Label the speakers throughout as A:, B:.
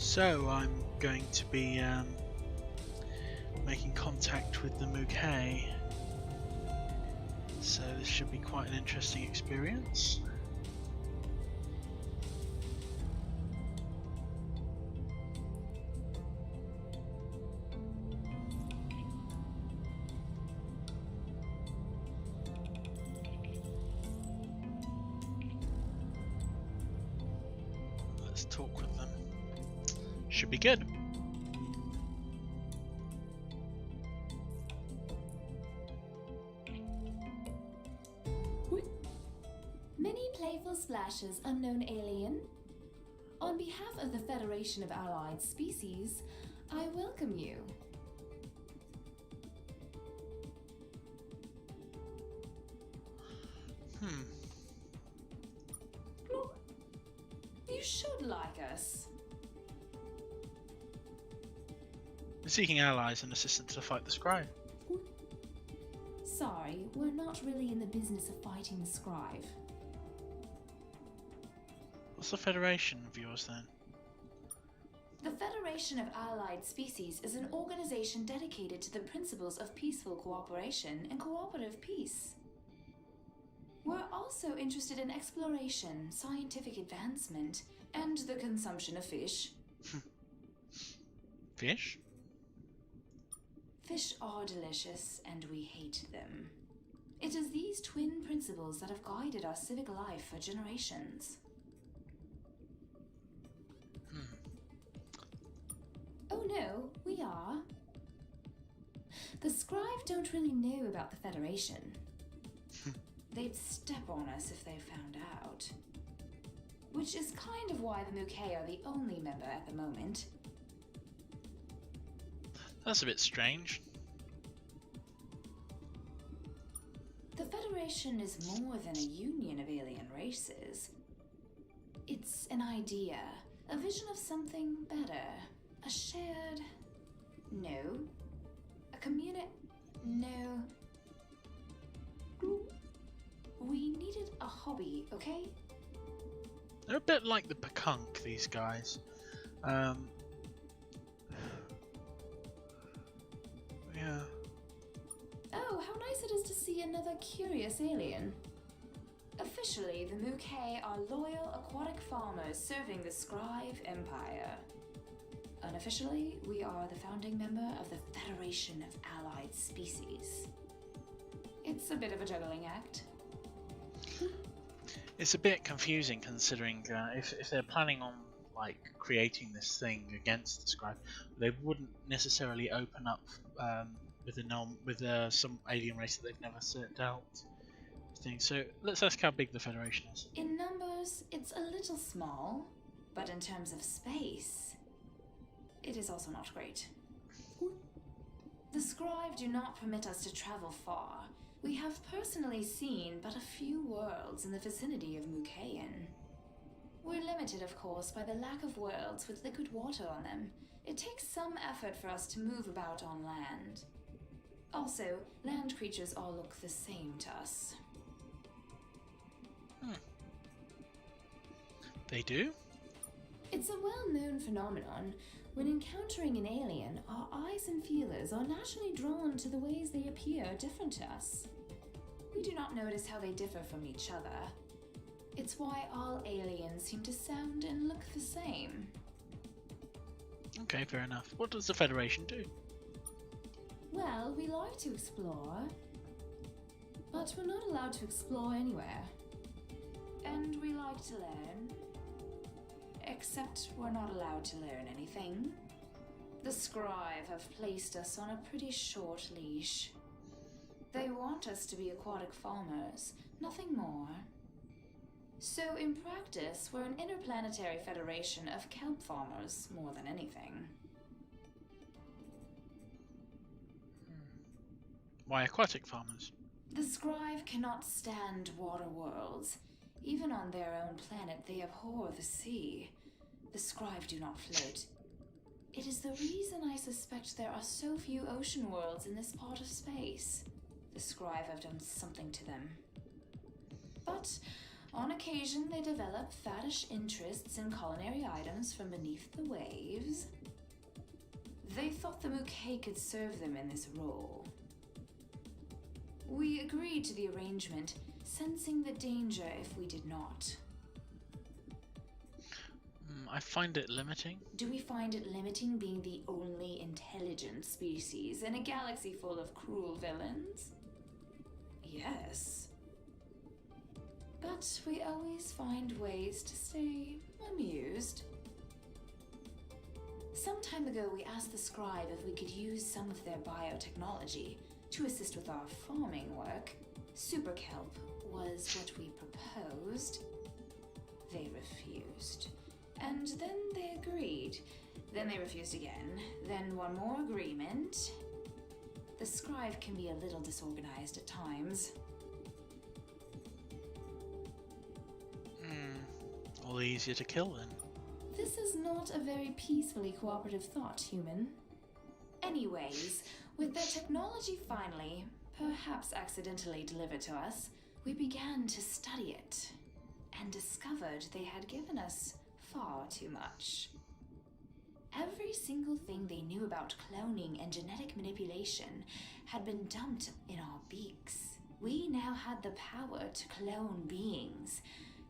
A: So I'm going to be making contact with the Mukay. So this should be quite an interesting experience. Let's talk with them. Should be good.
B: Many playful splashes, unknown alien. On behalf of the Federation of Allied Species, I welcome you. You should like us.
A: We're seeking allies and assistance to fight the Scryve.
B: Sorry, we're not really in the business of fighting the Scryve.
A: What's the Federation of yours then?
B: The Federation of Allied Species is an organization dedicated to the principles of peaceful cooperation and cooperative peace. We're also interested in exploration, scientific advancement, and the consumption of fish.
A: Fish?
B: Fish are delicious, and we hate them. It is these twin principles that have guided our civic life for generations. Oh no, we are. The Scryve don't really know about the Federation. They'd step on us if they found out. Which is kind of why the Mukay are the only member at the moment.
A: That's a bit strange.
B: The Federation is more than a union of alien races. It's an idea, a vision of something better. A shared... No. A community... No. We needed a hobby, okay?
A: They're a bit like the Pekunk, these guys. Yeah.
B: Oh, how nice it is to see another curious alien. Officially, the Mukay are loyal aquatic farmers serving the Scryve Empire. Unofficially, we are the founding member of the Federation of Allied Species. It's a bit of a juggling act.
A: It's a bit confusing considering if they're planning on like creating this thing against the Scryve, they wouldn't necessarily open up with some alien race that they've never set out. So let's ask how big the Federation is.
B: In numbers, it's a little small, but in terms of space, it is also not great. The Scryve do not permit us to travel far. We have personally seen but a few worlds in the vicinity of Mukayan. We're limited, of course, by the lack of worlds with liquid water on them. It takes some effort for us to move about on land. Also, land creatures all look the same to us.
A: They do?
B: It's a well-known phenomenon. When encountering an alien, our eyes and feelers are naturally drawn to the ways they appear different to us. We do not notice how they differ from each other. It's why all aliens seem to sound and look the same.
A: Okay, fair enough. What does the Federation do?
B: Well, we like to explore, but we're not allowed to explore anywhere. And we like to learn. Except we're not allowed to learn anything. The Scryve have placed us on a pretty short leash. They want us to be aquatic farmers, nothing more. So in practice, we're an interplanetary federation of kelp farmers more than anything.
A: Why aquatic farmers?
B: The Scryve cannot stand water worlds. Even on their own planet, they abhor the sea. The Scryve do not float. It is the reason I suspect there are so few ocean worlds in this part of space. The Scryve have done something to them. But On occasion, they develop faddish interests in culinary items from beneath the waves. They thought the Mukay could serve them in this role. We agreed to the arrangement, sensing the danger if we did not.
A: I find it limiting.
B: Do we find it limiting being the only intelligent species in a galaxy full of cruel villains? Yes. But we always find ways to stay amused. Some time ago, we asked the Scryve if we could use some of their biotechnology to assist with our farming work. Super kelp was what we proposed. They refused. And then they agreed. Then they refused again. Then one more agreement. The Scryve can be a little disorganized at times.
A: All the easier to kill then.
B: This is not a very peacefully cooperative thought, human. Anyways, with their technology finally, perhaps accidentally delivered to us, we began to study it, and discovered they had given us far too much. Every single thing they knew about cloning and genetic manipulation had been dumped in our beaks. We now had the power to clone beings,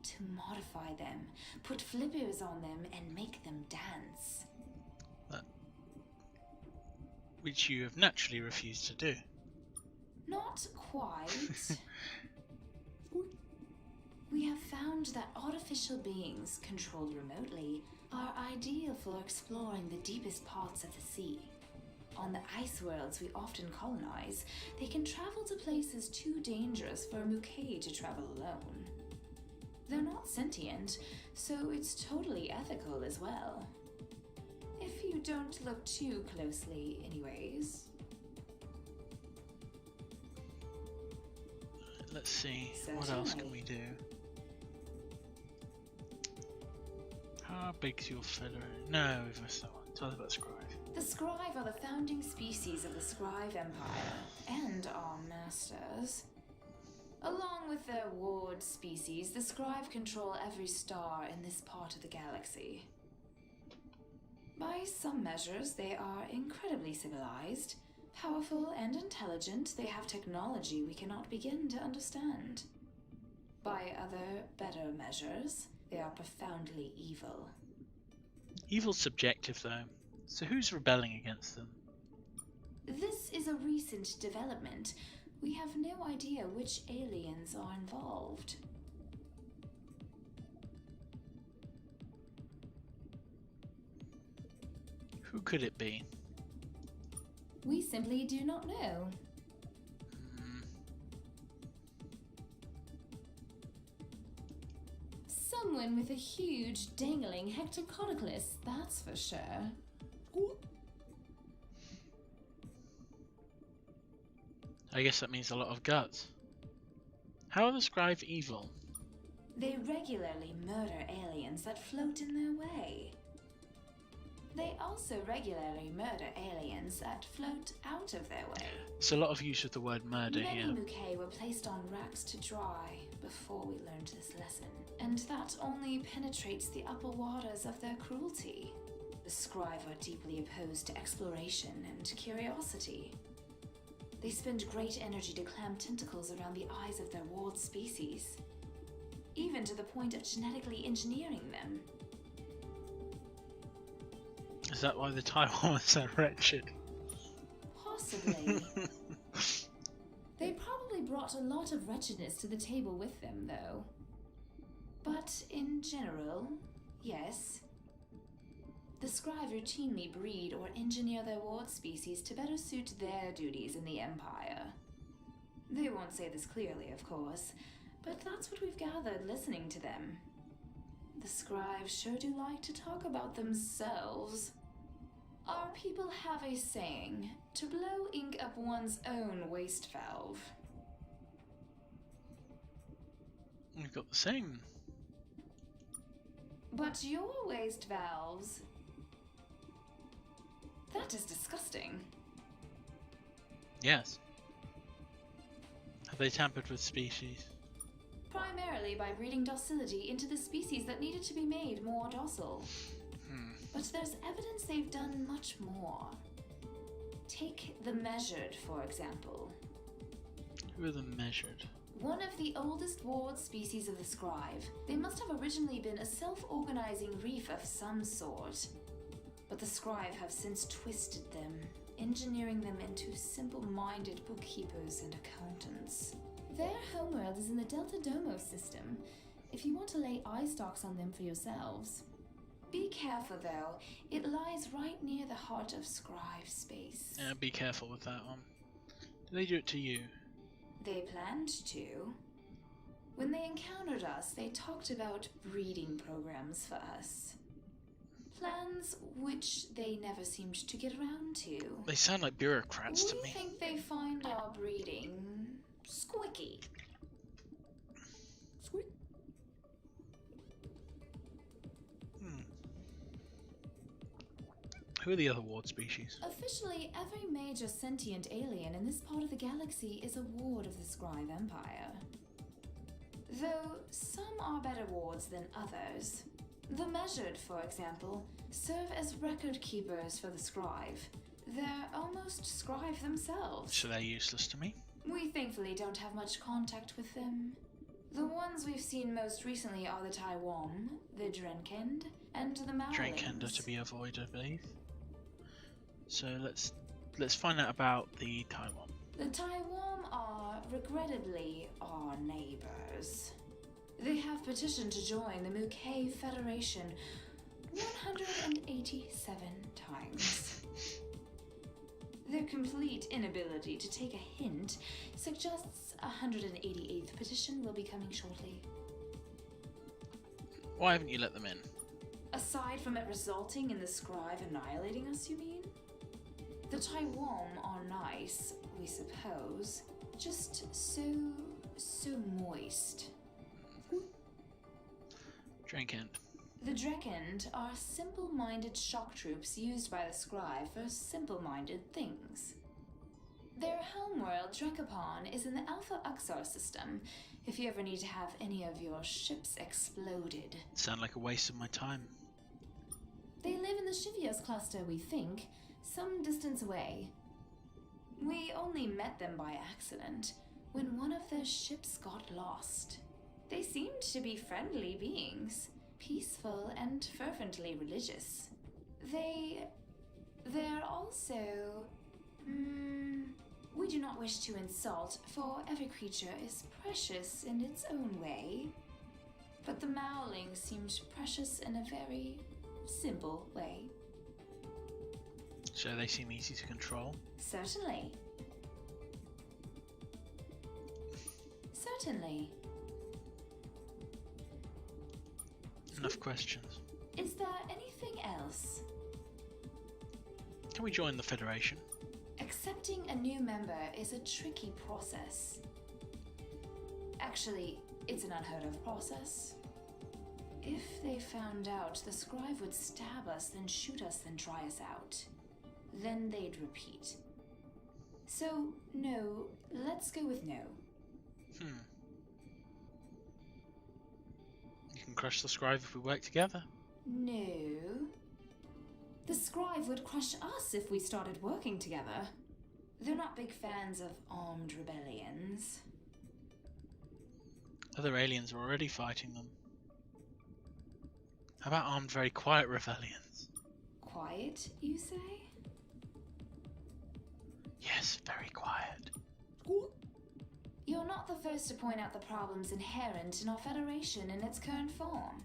B: to modify them, put flippers on them, and make them dance.
A: Which you have naturally refused to do.
B: Not quite. We have found that artificial beings, controlled remotely, are ideal for exploring the deepest parts of the sea. On the ice worlds we often colonize, they can travel to places too dangerous for a Mukay to travel alone. They're not sentient, so it's totally ethical as well. If you don't look too closely, anyways.
A: Let's see,
B: Certainly.
A: what else can we do? How big's your federation? No, we've missed that one. Tell us about Scryve.
B: The Scryve are the founding species of the Scryve Empire, and our masters. Along with their ward species, the Scryve control every star in this part of the galaxy. By some measures, they are incredibly civilized. Powerful and intelligent, they have technology we cannot begin to understand. By other, better measures, they are profoundly evil.
A: Evil's subjective though, so who's rebelling against them?
B: This is a recent development. We have no idea which aliens are involved.
A: Who could it be?
B: We simply do not know. Someone with a huge dangling hectocotylus, that's for sure.
A: I guess that means a lot of guts. How are the Scryve evil?
B: They regularly murder aliens that float in their way. They also regularly murder aliens that float out of their way.
A: It's a lot of use of the word murder
B: Many
A: here.
B: Mukay were placed on racks to dry before we learned this lesson, and that only penetrates the upper waters of their cruelty. The Scryve are deeply opposed to exploration and curiosity. They spend great energy to clamp tentacles around the eyes of their ward species, even to the point of genetically engineering them.
A: Is that why the Tywom is so wretched?
B: Possibly. They probably brought a lot of wretchedness to the table with them, though. But in general, yes. The Scryve routinely breed or engineer their ward species to better suit their duties in the Empire. They won't say this clearly, of course, but that's what we've gathered listening to them. The Scryve sure do like to talk about themselves. Our people have a saying, to blow ink up one's own waste valve.
A: We've got the same.
B: But your waste valves... That is disgusting.
A: Yes. Have they tampered with species?
B: Primarily by breeding docility into the species that needed to be made more docile. But there's evidence they've done much more. Take the measured, for example.
A: Who are the measured?
B: One of the oldest ward species of the Scryve. They must have originally been a self-organizing reef of some sort. But the Scryve have since twisted them, engineering them into simple-minded bookkeepers and accountants. Their homeworld is in the Delta Domo system, if you want to lay eye stalks on them for yourselves. Be careful though, it lies right near the heart of Scryve space.
A: Yeah, be careful with that one. Do they do it to you?
B: They planned to. When they encountered us, they talked about breeding programs for us. Plans which they never seemed to get around to.
A: They sound like bureaucrats to me.
B: We think they find our breeding squicky. Squid?
A: Who are the other ward species?
B: Officially, every major sentient alien in this part of the galaxy is a ward of the Scryve Empire. Though some are better wards than others. The Measured, for example, serve as record keepers for the Scryve. They're almost Scryve themselves.
A: So they're useless to me?
B: We thankfully don't have much contact with them. The ones we've seen most recently are the Tywom, the Drenkend, and the Malins.
A: Drenkend are to be avoided, I believe. So let's find out about the Tywom.
B: The Tywom are, regrettably, our neighbors. They have petitioned to join the Mukay Federation 187 times. Their complete inability to take a hint suggests a 188th petition will be coming shortly.
A: Why haven't you let them in?
B: Aside from it resulting in the Scryve annihilating us, you mean? The Tywom are nice, we suppose. Just so moist.
A: Drenkend.
B: The Drenkend are simple-minded shock troops used by the Scryve for simple-minded things. Their homeworld, Drenkapon, is in the Alpha Uxar system, if you ever need to have any of your ships exploded.
A: Sound like a waste of my time.
B: They live in the Shivios cluster, we think, some distance away. We only met them by accident, when one of their ships got lost. They seemed to be friendly beings, peaceful and fervently religious. They're also... we do not wish to insult, for every creature is precious in its own way. But the Mowling seemed precious in a very simple way.
A: So they seem easy to control?
B: Certainly. Certainly.
A: Enough questions.
B: Is there anything else?
A: Can we join the Federation?
B: Accepting a new member is a tricky process. Actually, it's an unheard of process. If they found out, the Scryve would stab us, then shoot us, then try us out. Then they'd repeat. So, no, let's go with no.
A: You can crush the Scryve if we work together.
B: No. The Scryve would crush us if we started working together. They're not big fans of armed rebellions.
A: Other aliens are already fighting them. How about armed, very quiet rebellions?
B: Quiet, you say?
A: Yes, very quiet.
B: You're not the first to point out the problems inherent in our Federation in its current form.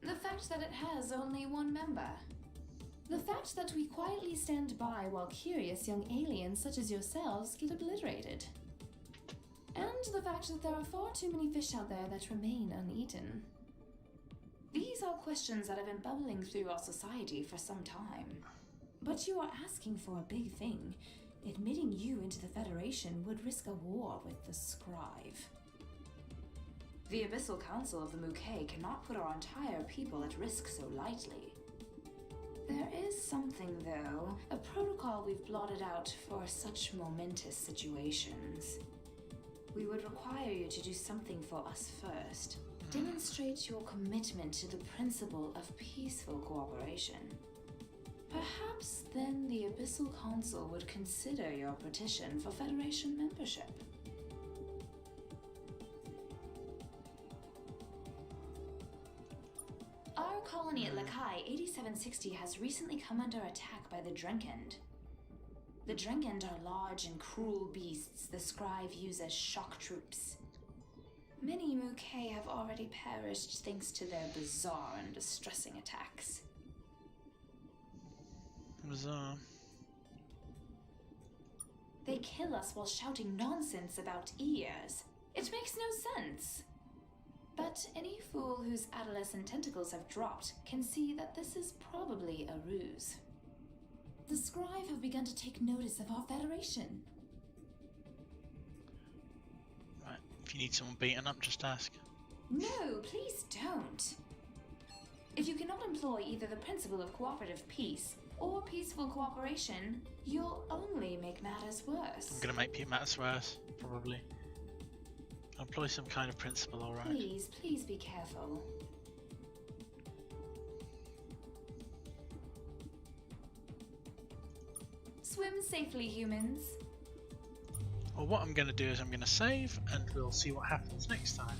B: The fact that it has only one member. The fact that we quietly stand by while curious young aliens such as yourselves get obliterated. And the fact that there are far too many fish out there that remain uneaten. These are questions that have been bubbling through our society for some time. But you are asking for a big thing. Admitting you into the Federation would risk a war with the Scryve. The Abyssal Council of the Mukay cannot put our entire people at risk so lightly. There is something, though, a protocol we've blotted out for such momentous situations. we would require you to do something for us first. Demonstrate your commitment to the principle of peaceful cooperation. Perhaps then the Abyssal Council would consider your petition for Federation membership. Our colony at Mukay 8760 has recently come under attack by the Drenkend. The Drenkend are large and cruel beasts the Scryve use as shock troops. Many Mukay have already perished thanks to their bizarre and distressing attacks.
A: Bizarre.
B: They kill us while shouting nonsense about ears. It makes no sense. But any fool whose adolescent tentacles have dropped can see that this is probably a ruse. The Scryve have begun to take notice of our Federation.
A: Right, if you need someone beaten up, just ask.
B: No, please don't. If you cannot employ either the principle of cooperative peace or peaceful cooperation, you'll only make matters worse.
A: I'm gonna make matters worse, probably. I'll employ some kind of principle, alright.
B: Please be careful. Swim safely, humans.
A: Well, what I'm gonna do is I'm gonna save, and we'll see what happens next time.